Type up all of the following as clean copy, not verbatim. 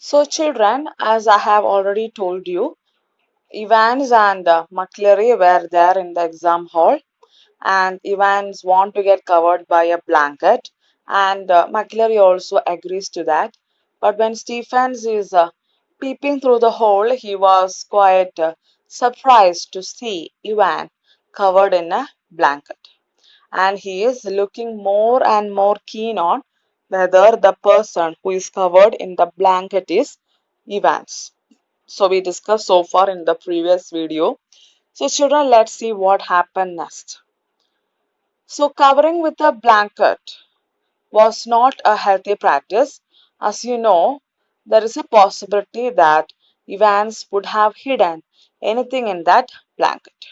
So, children, as I have already told you, Evans and McCleary were there in the exam hall, and Evans want to get covered by a blanket, and McCleary also agrees to that. But when Stephens is peeping through the hole, he was quite surprised to see Evan covered in a blanket, and he is looking more and more keen on whether the person who is covered in the blanket is Evans. So we discussed so far in the previous video. So children, let's see what happened next. So covering with a blanket was not a healthy practice. As you know, there is a possibility that Evans would have hidden anything in that blanket.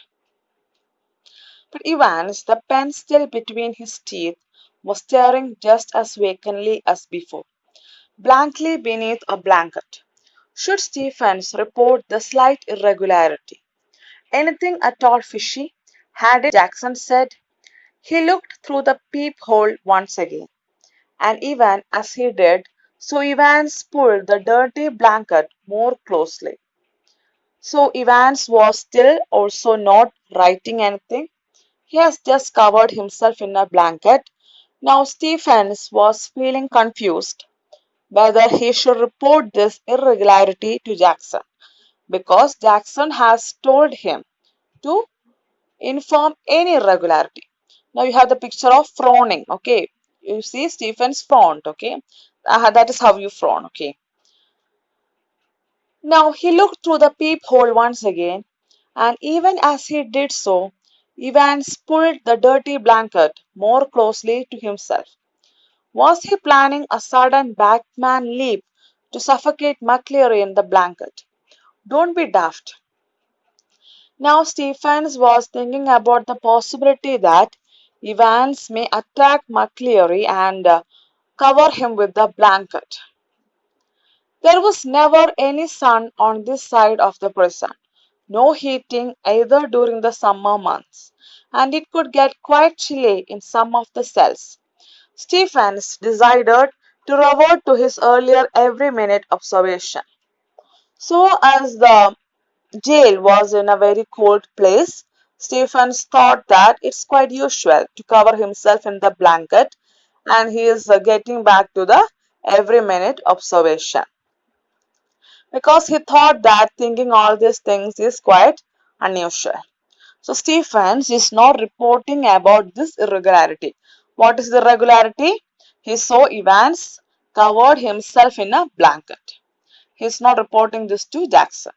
But Evans, the pen still between his teeth, was staring just as vacantly as before, blankly beneath a blanket. Should Stephens report the slight irregularity? Anything at all fishy? Had it, Jackson said. He looked through the peephole once again, and even as he did so, Evans pulled the dirty blanket more closely. So Evans was still also not writing anything. He has just covered himself in a blanket. Now Stephens was feeling confused whether he should report this irregularity to Jackson, because Jackson has told him to inform any irregularity. Now you have the picture of frowning. Okay, you see Stephens frowned. Okay, that is how you frown. Okay. Now he looked through the peephole once again, and even as he did so, Evans pulled the dirty blanket more closely to himself. Was he planning a sudden Batman leap to suffocate McCleary in the blanket? Don't be daft. Now Stephens was thinking about the possibility that Evans may attack McCleary and cover him with the blanket. There was never any sun on this side of the prison, no heating either during the summer months, and it could get quite chilly in some of the cells. Stephens decided to revert to his earlier every minute observation. So, as the jail was in a very cold place, Stephens thought that it's quite usual to cover himself in the blanket, and he is getting back to the every minute observation, because he thought that thinking all these things is quite unusual. So Stephens is not reporting about this irregularity. What is the irregularity? He saw Evans covered himself in a blanket. He is not reporting this to Jackson.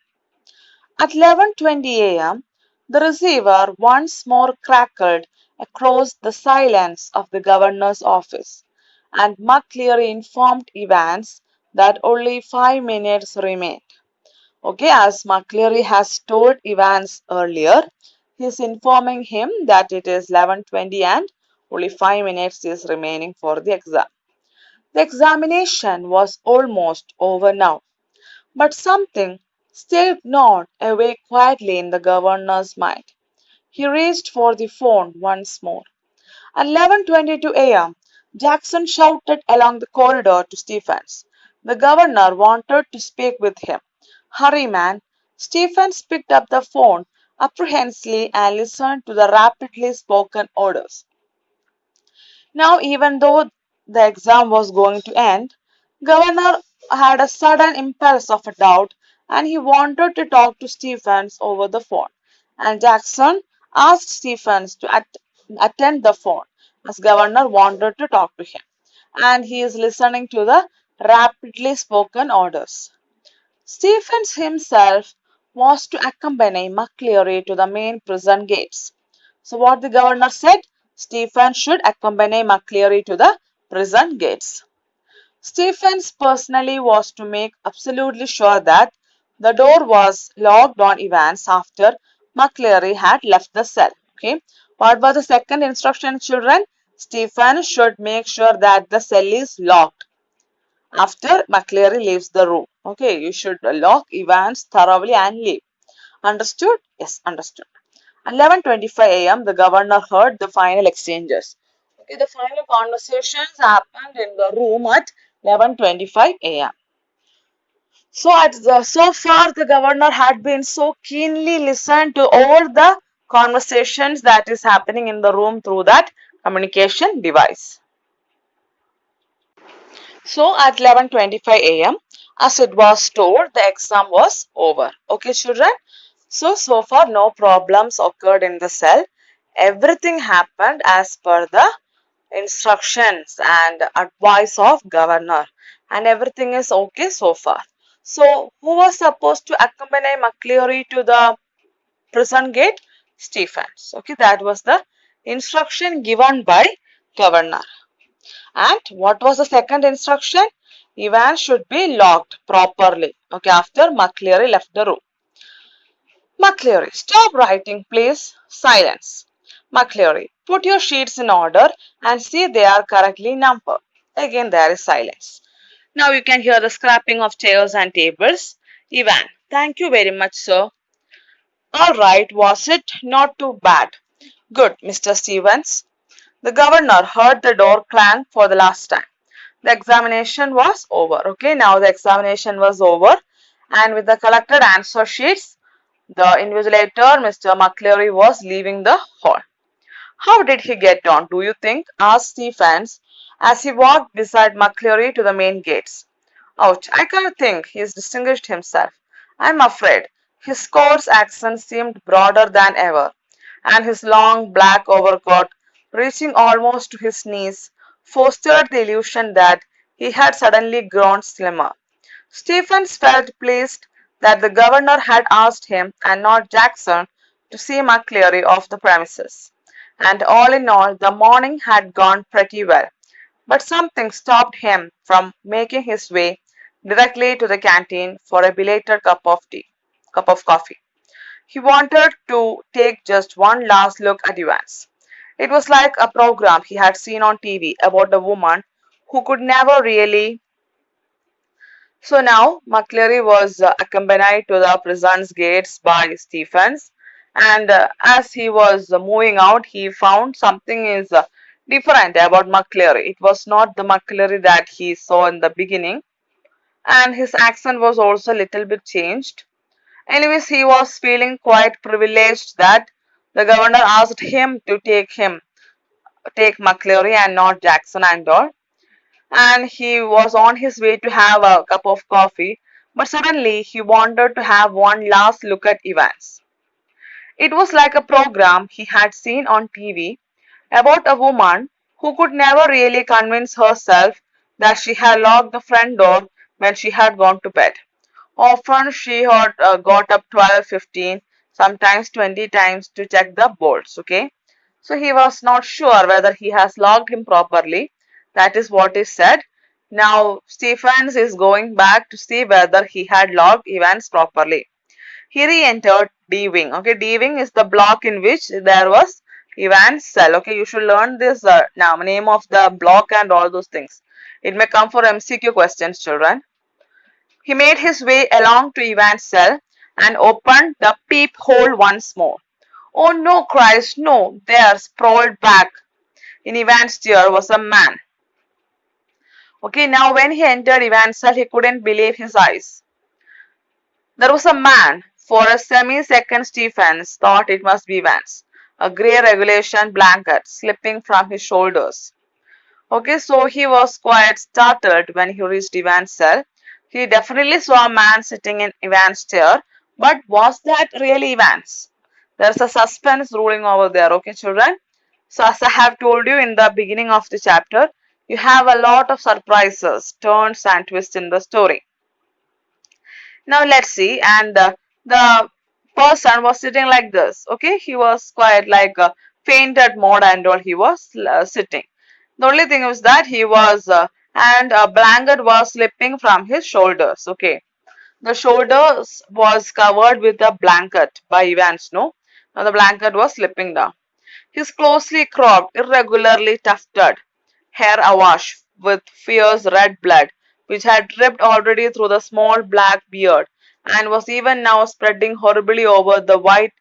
At 11:20 a.m., the receiver once more crackled across the silence of the governor's office, and McCleary informed Evans that only 5 minutes remained. Okay, as McCleary has told Evans earlier, he is informing him that it is 11:20 and only 5 minutes is remaining for the exam. The examination was almost over now, but something still gnawed away quietly in the governor's mind. He reached for the phone once more. At 11:22 a.m., Jackson shouted along the corridor to Stephens. The governor wanted to speak with him. Hurry, man. Stephens picked up the phone apprehensively and listened to the rapidly spoken orders. Now, even though the exam was going to end, Governor had a sudden impulse of a doubt, and he wanted to talk to Stephens over the phone. And Jackson asked Stephens to attend the phone, as Governor wanted to talk to him, and he is listening to the rapidly spoken orders. Stephens himself was to accompany McCleary to the main prison gates. So what the governor said? Stephens should accompany McCleary to the prison gates. Stephens personally was to make absolutely sure that the door was locked on Evans after McCleary had left the cell. Okay. What was the second instruction, children? Stephens should make sure that the cell is locked after McCleary leaves the room. Okay, you should lock Evans thoroughly and leave. Understood? Yes, understood. At 11:25 a.m., the governor heard the final exchanges. Okay, the final conversations happened in the room at 11:25 a.m. So far the governor had been so keenly listened to all the conversations that is happening in the room through that communication device. So at 11:25 a.m., as it was told, the exam was over. Okay, children? So far no problems occurred in the cell. Everything happened as per the instructions and advice of governor, and everything is okay so far. So who was supposed to accompany McCleary to the prison gate? Stephens. Okay, that was the instruction given by governor. And what was the second instruction? Evans should be locked properly. Okay, after McCleary left the room. McCleary, stop writing, please. Silence. McCleary, put your sheets in order and see they are correctly numbered. Again, there is silence. Now you can hear the scrapping of chairs and tables. Ivan, thank you very much, sir. All right, was it? Not too bad. Good, Mr. Stevens. The governor heard the door clang for the last time. The examination was over. Okay, now the examination was over, and with the collected answer sheets, the invigilator, Mr. McCleary, was leaving the hall. How did he get on, do you think? Asked Stephens as he walked beside McCleary to the main gates. Ouch, I can't think. He's distinguished himself. I'm afraid. His coarse accent seemed broader than ever, and his long black overcoat, reaching almost to his knees, fostered the illusion that he had suddenly grown slimmer. Stephens felt pleased that the governor had asked him and not Jackson to see McCleary off the premises. And all in all, the morning had gone pretty well. But something stopped him from making his way directly to the canteen for a belated cup of coffee. He wanted to take just one last look at Evans. It was like a program he had seen on TV about a woman who could never really. So now McCleary was accompanied to the prison's gates by Stephens, and as he was moving out, he found something is different about McCleary. It was not the McCleary that he saw in the beginning, and his accent was also a little bit changed. Anyways, he was feeling quite privileged that the governor asked him to take McCleary and not Jackson and all, and he was on his way to have a cup of coffee, but suddenly he wanted to have one last look at Evans. It was like a program he had seen on TV about a woman who could never really convince herself that she had locked the front door when she had gone to bed. Often she had got up 12, 15, sometimes 20 times to check the bolts, okay? So he was not sure whether he has logged him properly. That is what is said. Now Stephens is going back to see whether he had logged Evans properly. He re-entered D wing. Okay, D wing is the block in which there was Evans' cell. Okay, you should learn this now name of the block and all those things. It may come for MCQ questions, children. He made his way along to Evans' cell and opened the peephole once more. Oh no, Christ, no! There, sprawled back in Evans' chair was a man. Okay, now when he entered Evans' cell, he couldn't believe his eyes. There was a man. For a semi-second, Stephens thought it must be Evans. A grey regulation blanket slipping from his shoulders. Okay, so he was quite startled when he reached Evans' cell. He definitely saw a man sitting in Evans' chair, but was that really Evans? There's a suspense ruling over there, okay, children? So, as I have told you in the beginning of the chapter, you have a lot of surprises, turns, and twists in the story. Now, let's see. And the person was sitting like this, okay? He was quite like a fainted mode and all, he was sitting. The only thing was that he was, and a blanket was slipping from his shoulders, okay? The shoulders was covered with a blanket by Evans, no? Now the blanket was slipping down. His closely cropped, irregularly tufted hair awash with fierce red blood, which had dripped already through the small black beard and was even now spreading horribly over the white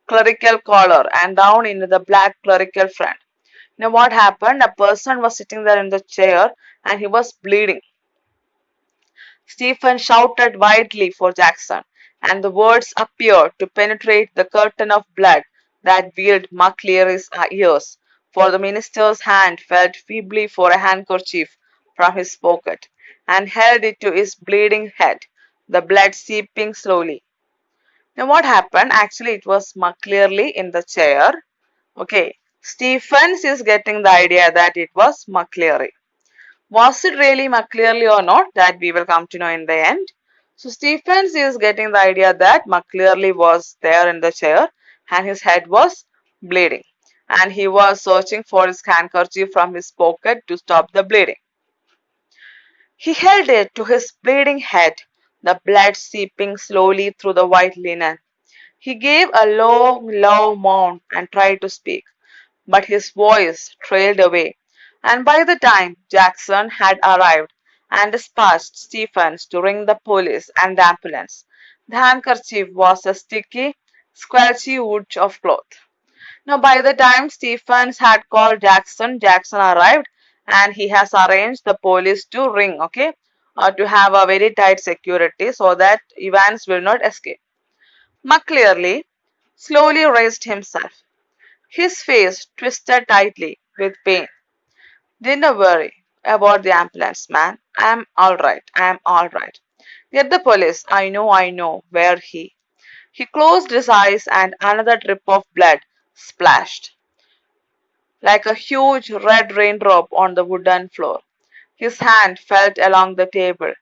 clerical collar and down into the black clerical front. Now what happened? A person was sitting there in the chair and he was bleeding. Stephen shouted wildly for Jackson, and the words appeared to penetrate the curtain of blood that veiled McCleary's ears, for the minister's hand felt feebly for a handkerchief from his pocket, and held it to his bleeding head, the blood seeping slowly. Now what happened? Actually, it was McCleary in the chair. Okay, Stephens is getting the idea that it was McCleary. Was it really McCleary or not? That we will come to know in the end. So Stephens is getting the idea that McCleary was there in the chair and his head was bleeding. And he was searching for his handkerchief from his pocket to stop the bleeding. He held it to his bleeding head, the blood seeping slowly through the white linen. He gave a low moan and tried to speak, but his voice trailed away, and by the time Jackson had arrived and dispatched Stephens to ring the police and the ambulance, the handkerchief was a sticky, squelchy wood of cloth. Now, by the time Stephens had called Jackson, Jackson arrived and he has arranged the police to ring, okay, to have a very tight security so that Evans will not escape. McCleary slowly raised himself, his face twisted tightly with pain. Don't worry about the ambulance, man. I'm alright. I'm alright. Get the police. I know. Where he? He closed his eyes and another drip of blood splashed like a huge red raindrop on the wooden floor. His hand felt along the table,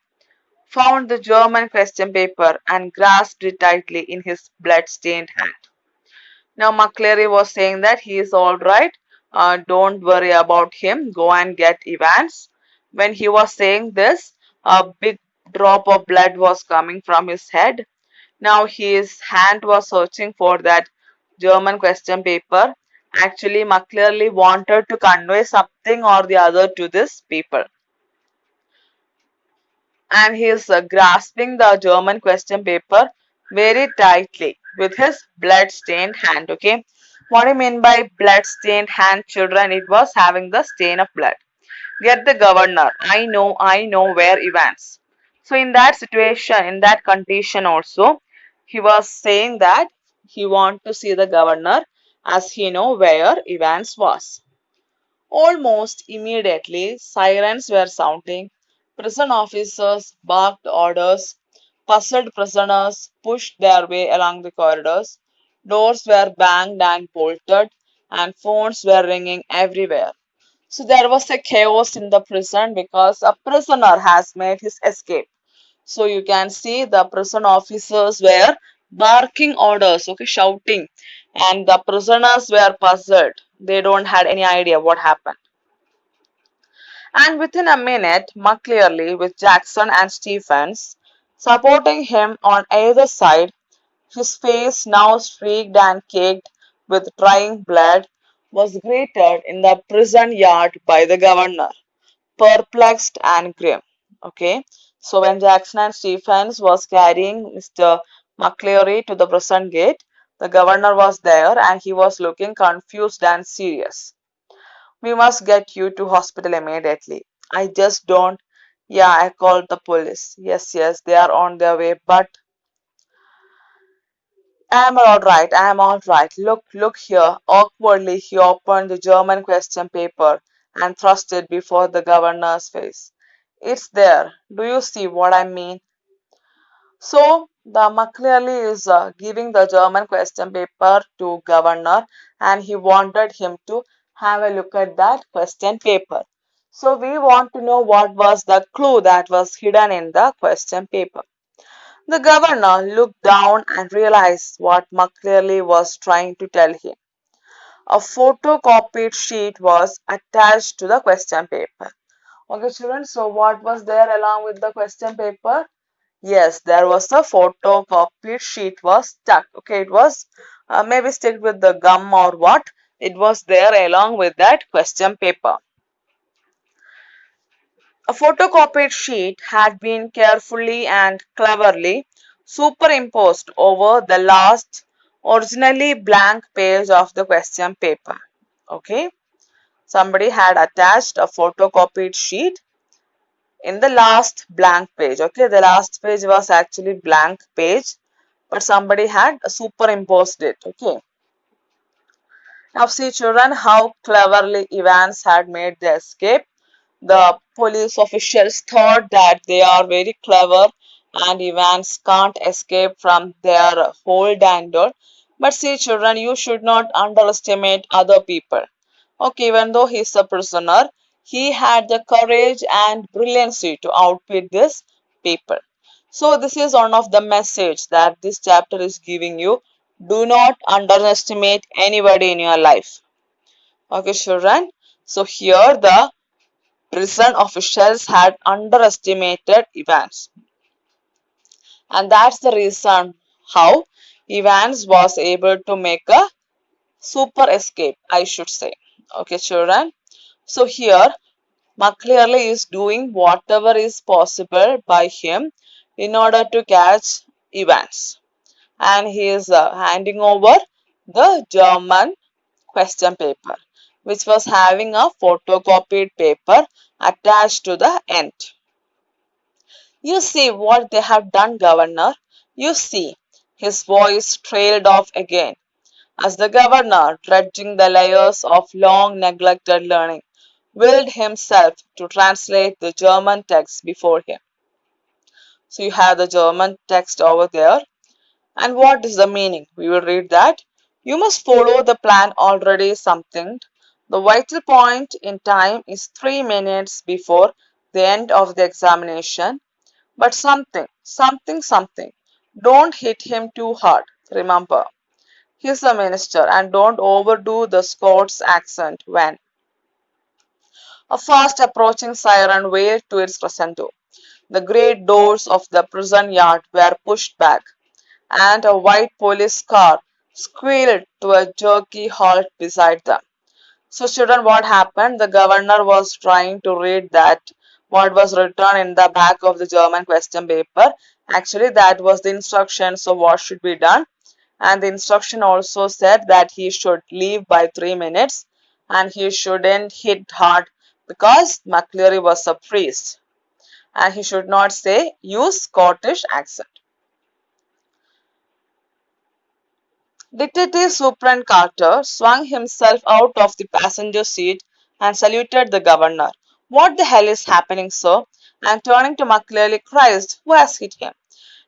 found the German question paper, and grasped it tightly in his blood-stained hand. Now McCleary was saying that he is all right. Don't worry about him. Go and get Evans. When he was saying this, a big drop of blood was coming from his head. Now his hand was searching for that German question paper. Actually, McCleary wanted to convey something or the other to this people. And he is grasping the German question paper very tightly with his blood-stained hand. Okay, what I mean by blood-stained hand, children? It was having the stain of blood. Get the governor. I know where Evans. So in that situation, in that condition also, he was saying that he want to see the governor as he know where Evans was. Almost immediately, sirens were sounding. Prison officers barked orders. Puzzled prisoners pushed their way along the corridors. Doors were banged and bolted, and phones were ringing everywhere. So there was a chaos in the prison because a prisoner has made his escape. So you can see the prison officers were barking orders, okay, shouting, and the prisoners were puzzled. They don't had any idea what happened. And within a minute, McCleary, with Jackson and Stephens supporting him on either side, his face now streaked and caked with drying blood, was greeted in the prison yard by the governor, perplexed and grim. Okay, so when Jackson and Stephens was carrying Mr. McCleary to the prison gate, the governor was there and he was looking confused and serious. We must get you to hospital immediately. I just don't. Yeah, I called the police. Yes, they are on their way, but I'm all right. I'm all right. Look here. Awkwardly, he opened the German question paper and thrust it before the governor's face. It's there. Do you see what I mean? So the McCleary is giving the German question paper to governor, and he wanted him to have a look at that question paper. So we want to know what was the clue that was hidden in the question paper. The governor looked down and realized what McCleary was trying to tell him. A photocopied sheet was attached to the question paper. Okay, children, so what was there along with the question paper? Yes, there was a photocopied sheet was stuck. Okay, it was maybe stick with the gum or what. It was there along with that question paper. A photocopied sheet had been carefully and cleverly superimposed over the last originally blank page of the question paper. Okay, somebody had attached a photocopied sheet in the last blank page. Okay, the last page was actually blank page, but somebody had superimposed it. Okay. Now see children how cleverly Evans had made the escape. The police officials thought that they are very clever and Evans can't escape from their hold and all. But see children, you should not underestimate other people. Okay, even though he's a prisoner, he had the courage and brilliancy to outwit these people. So this is one of the message that this chapter is giving you. Do not underestimate anybody in your life. Okay, children. So here the prison officials had underestimated Evans. And that's the reason how Evans was able to make a super escape, I should say. Okay, children. So here McClearly is doing whatever is possible by him in order to catch Evans. And he is handing over the German question paper, which was having a photocopied paper attached to the end. You see what they have done, Governor. You see. His voice trailed off again, as the governor, dredging the layers of long neglected learning, willed himself to translate the German text before him. So you have the German text over there. And what is the meaning? We will read that. You must follow the plan already something. The vital point in time is 3 minutes before the end of the examination. But something. Don't hit him too hard. Remember, he's a minister and don't overdo the Scots accent when a fast approaching siren wailed to its crescendo. The great doors of the prison yard were pushed back, and a white police car squealed to a jerky halt beside them. So, children, what happened? The governor was trying to read that what was written in the back of the German question paper. Actually, that was the instructions of what should be done. And the instruction also said that he should leave by 3 minutes and he shouldn't hit hard because McCleary was a priest. And he should not say use Scottish accent. Detective Superintendent Carter swung himself out of the passenger seat and saluted the governor. What the hell is happening, sir? And turning to McCleary, Christ, who has hit him?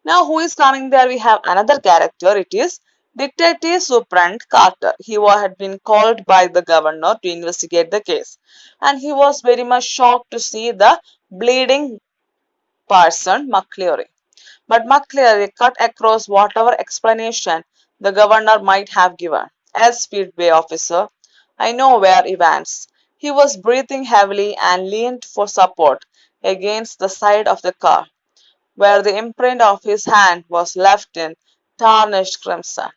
Now, who is coming there? We have another character. It is Detective Superintendent Carter. He had been called by the governor to investigate the case. And he was very much shocked to see the bleeding person, McCleary. But McCleary cut across whatever explanation the governor might have given. As Speedway officer, I know where Evans. He was breathing heavily and leaned for support against the side of the car, where the imprint of his hand was left in tarnished crimson.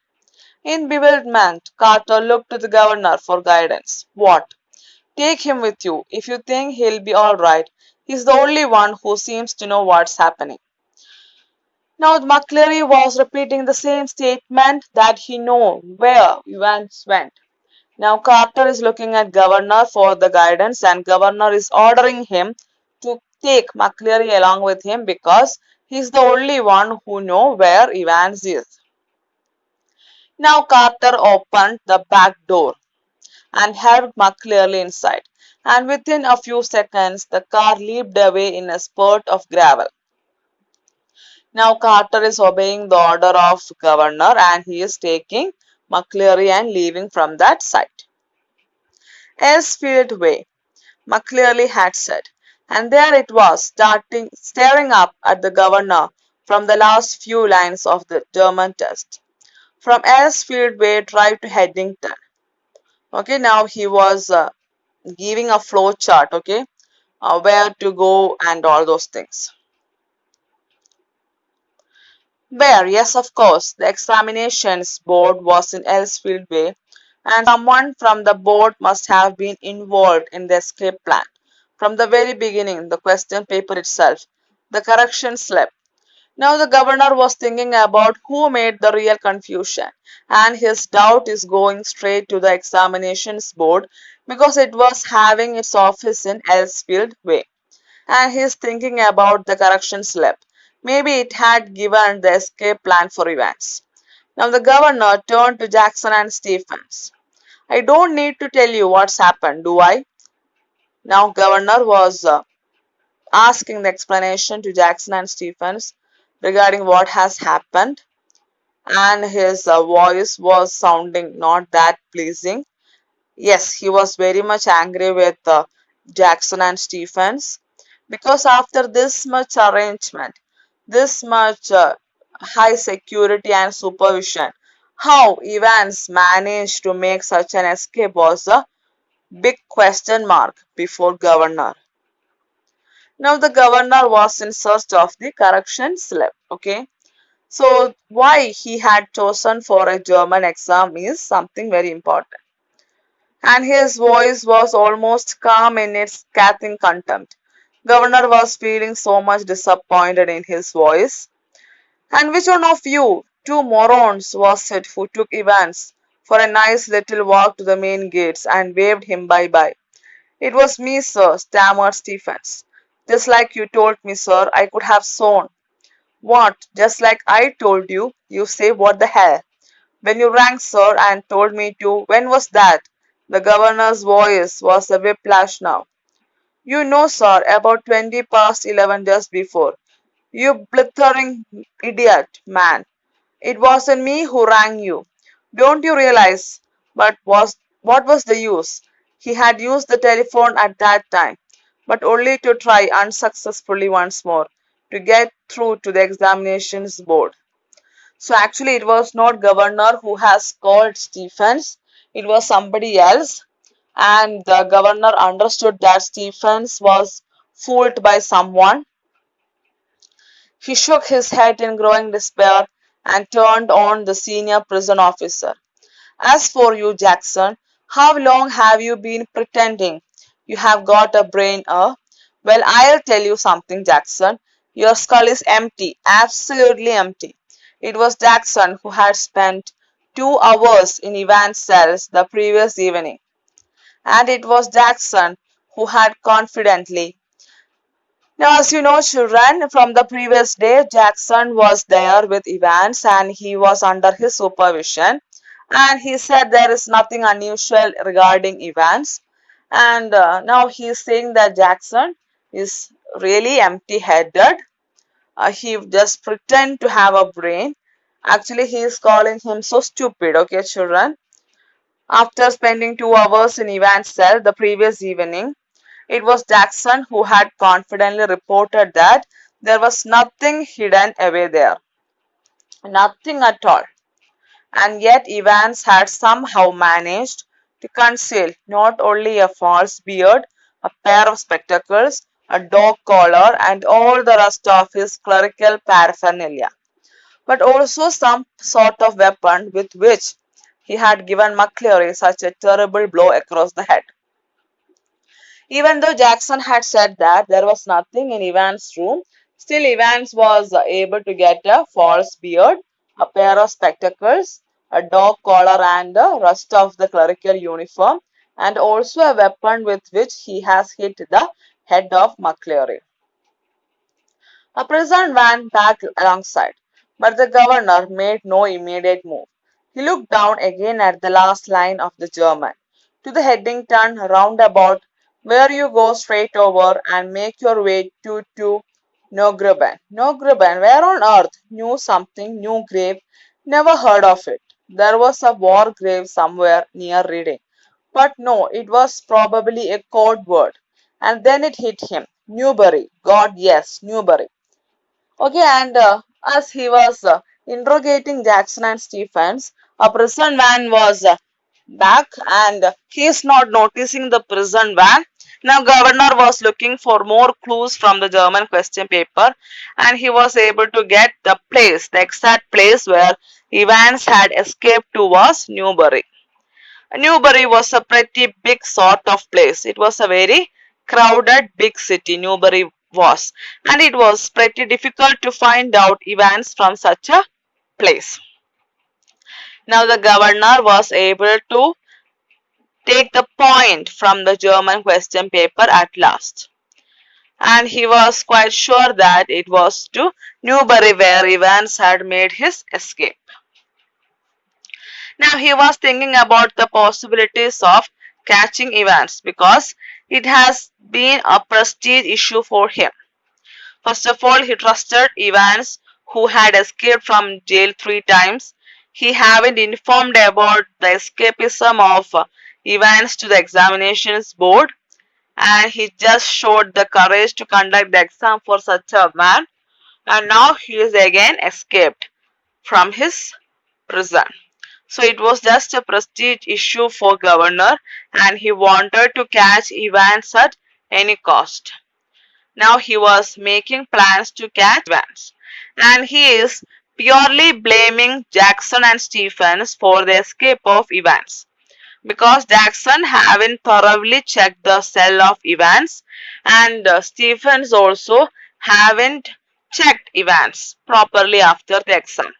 In bewilderment, Carter looked to the governor for guidance. What? Take him with you. If you think he'll be all right, he's the only one who seems to know what's happening. Now McCleary was repeating the same statement that he knew where Evans went. Now Carter is looking at Governor for the guidance and Governor is ordering him to take McCleary along with him because he's the only one who knows where Evans is. Now Carter opened the back door and helped McCleary inside. And within a few seconds, the car leaped away in a spurt of gravel. Now Carter is obeying the order of governor and he is taking McCleary and leaving from that site. Elsfield Way, McCleary had said, and there it was, staring up at the governor from the last few lines of the German test. From Elsfield Way drive to Headington. Okay, now he was giving a flow chart, okay, where to go and all those things. Where, yes, of course, the examinations board was in Elsfield Way, and someone from the board must have been involved in the escape plan. From the very beginning, the question paper itself, the correction slip. Now the governor was thinking about who made the real confusion, and his doubt is going straight to the examinations board because it was having its office in Elsfield Way. and he's thinking about the correction slip. Maybe it had given the escape plan for Evans. Now the governor turned to Jackson and Stephens. I don't need to tell you what's happened, do I? Now governor was asking the explanation to Jackson and Stephens regarding what has happened, and his voice was sounding not that pleasing. Yes, he was very much angry with Jackson and Stephens because after this much arrangement, this much high security and supervision, how Evans managed to make such an escape was a big question mark before governor. Now the governor was in search of the correction slip. Okay, so why he had chosen for a German exam is something very important. And his voice was almost calm in its scathing contempt. Governor was feeling so much disappointed in his voice. And which one of you, two morons, was it who took Evans for a nice little walk to the main gates and waved him bye-bye? It was me, sir, stammered Stephens. Just like you told me, sir, I could have sworn. What? Just like I told you? You say what the hell? When you rang, sir, and told me to, when was that? The governor's voice was a whiplash now. You know, sir, about 20 past 11 just before. You blithering idiot, man. It wasn't me who rang you. Don't you realize? But what was the use? He had used the telephone at that time, but only to try unsuccessfully once more to get through to the examinations board. So actually it was not governor who has called Stephens, it was somebody else, and the governor understood that Stephens was fooled by someone. He shook his head in growing despair and turned on the senior prison officer. As for you, Jackson, how long have you been pretending you have got a brain, Well, I'll tell you something, Jackson. Your skull is empty, absolutely empty. It was Jackson who had spent 2 hours in Evan's cells the previous evening, and it was Jackson who had confidently. Now, as you know, children, from the previous day, Jackson was there with Evans and he was under his supervision. And he said there is nothing unusual regarding Evans. And now he is saying that Jackson is really empty headed. He just pretend to have a brain. Actually, he is calling him so stupid, okay, children. After spending 2 hours in Evans' cell the previous evening, it was Jackson who had confidently reported that there was nothing hidden away there. Nothing at all. And yet Evans had somehow managed to conceal not only a false beard, a pair of spectacles, a dog collar, and all the rest of his clerical paraphernalia, but also some sort of weapon with which he had given McCleary such a terrible blow across the head. Even though Jackson had said that there was nothing in Evans' room, still Evans was able to get a false beard, a pair of spectacles, a dog collar, and the rest of the clerical uniform, and also a weapon with which he has hit the head of McCleary. A prison van backed alongside, but the governor made no immediate move. He looked down again at the last line of the German. To the Headington roundabout, where you go straight over and make your way to Neugraben. Neugraben, where on earth? Knew something, new grave, never heard of it. There was a war grave somewhere near Reading. But no, it was probably a code word. And then it hit him. Newbury. God, yes, Newbury. Okay, and as he was interrogating Jackson and Stephens, a prison van was back and he is not noticing the prison van. Now governor was looking for more clues from the German question paper and he was able to get the place, the exact place where Evans had escaped to was Newbury. Newbury was a pretty big sort of place. It was a very crowded big city, Newbury was, and it was pretty difficult to find out events from such a place. Now the governor was able to take the point from the German question paper at last. and he was quite sure that it was to Newbury where Evans had made his escape. Now he was thinking about the possibilities of catching Evans because it has been a prestige issue for him. First of all, he trusted Evans, who had escaped from jail 3 times. He hadn't informed about the escapism of Evans to the examinations board, and he just showed the courage to conduct the exam for such a man. And now he is again escaped from his prison. So it was just a prestige issue for governor, and he wanted to catch Evans at any cost. Now he was making plans to catch Evans, and he is purely blaming Jackson and Stephens for the escape of Evans because Jackson haven't thoroughly checked the cell of Evans, and Stephens also haven't checked Evans properly after the exam.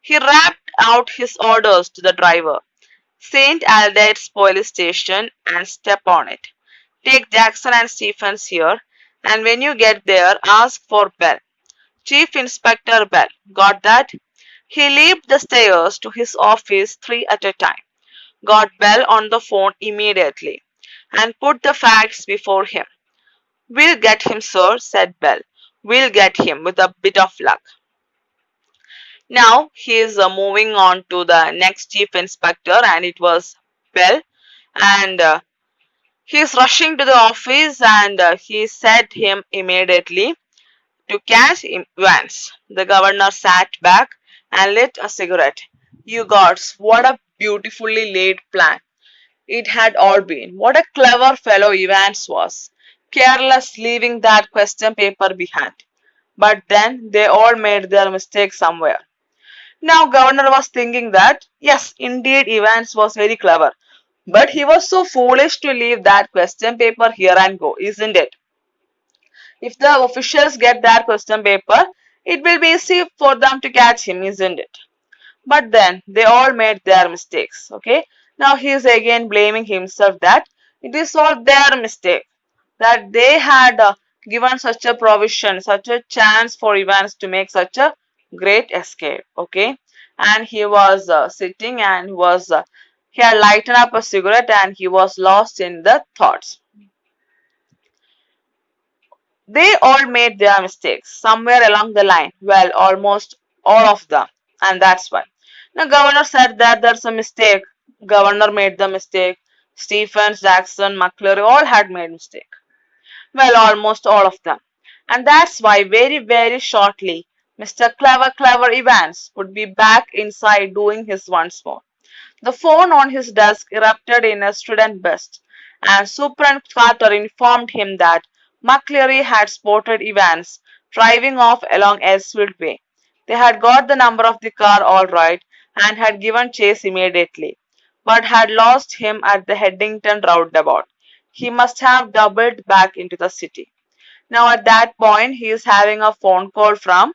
He rapped out his orders to the driver. St. Aldate's police station and step on it. Take Jackson and Stephens here, and when you get there, ask for Bell. Chief Inspector Bell. Got that? He leaped the stairs to his office 3 at a time, got Bell on the phone immediately, and put the facts before him. We'll get him, sir, said Bell. We'll get him with a bit of luck. Now he is moving on to the next chief inspector, and it was Bell. And he is rushing to the office, and he said him immediately to catch Evans. The governor sat back and lit a cigarette. You gods, what a beautifully laid plan it had all been. What a clever fellow Evans was, careless leaving that question paper behind. But then they all made their mistake somewhere. Now Governor was thinking that, yes, indeed Evans was very clever. But he was so foolish to leave that question paper here and go, isn't it? If the officials get that question paper, it will be easy for them to catch him, isn't it? But then they all made their mistakes. Okay. Now he is again blaming himself that it is all their mistake. That they had given such a provision, such a chance for Evans to make such a great escape. Okay. And he was sitting and he had lighted up a cigarette and he was lost in the thoughts. They all made their mistakes somewhere along the line. Well, almost all of them. And that's why. Now, governor said that there's a mistake. Governor made the mistake. Stephens, Jackson, McCleary all had made mistake. Well, almost all of them. And that's why very, very shortly, Mr. Clever Evans would be back inside doing his once more. The phone on his desk erupted in a strident burst, and Superintendent Carter informed him that McCleary had spotted Evans driving off along Elsfield Way. They had got the number of the car all right and had given chase immediately, but had lost him at the Headington roundabout. He must have doubled back into the city. Now at that point, he is having a phone call from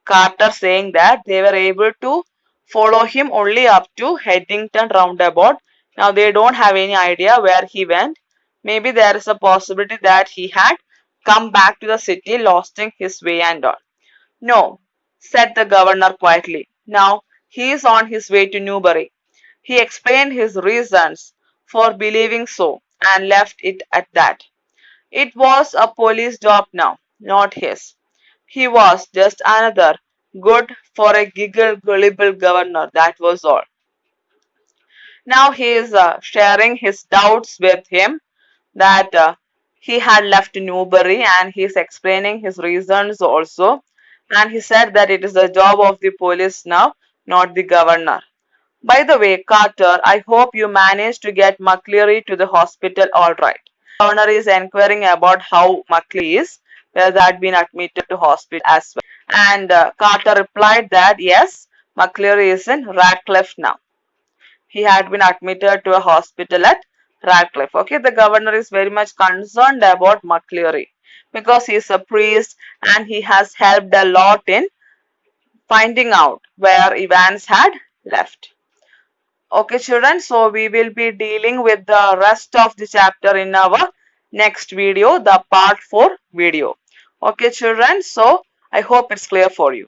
Carter saying that they were able to follow him only up to Headington roundabout. Now they don't have any idea where he went. Maybe there is a possibility that he had come back to the city, losing his way and all. No, said the governor quietly. Now he is on his way to Newbury. He explained his reasons for believing so and left it at that. It was a police job now, not his. He was just another good for a gullible governor, that was all. Now he is sharing his doubts with him that he had left Newbury, and he is explaining his reasons also. And he said that it is the job of the police now, not the governor. By the way, Carter, I hope you managed to get McCleary to the hospital all right. The governor is inquiring about how McCleary is, whether had been admitted to hospital as well. And Carter replied that yes, McCleary is in Radcliffe now. He had been admitted to a hospital at Radcliffe. Okay, the governor is very much concerned about McCleary because he is a priest and he has helped a lot in finding out where Evans had left. Okay, children, so we will be dealing with the rest of the chapter in our next video, the part 4 video. Okay children, so I hope it's clear for you.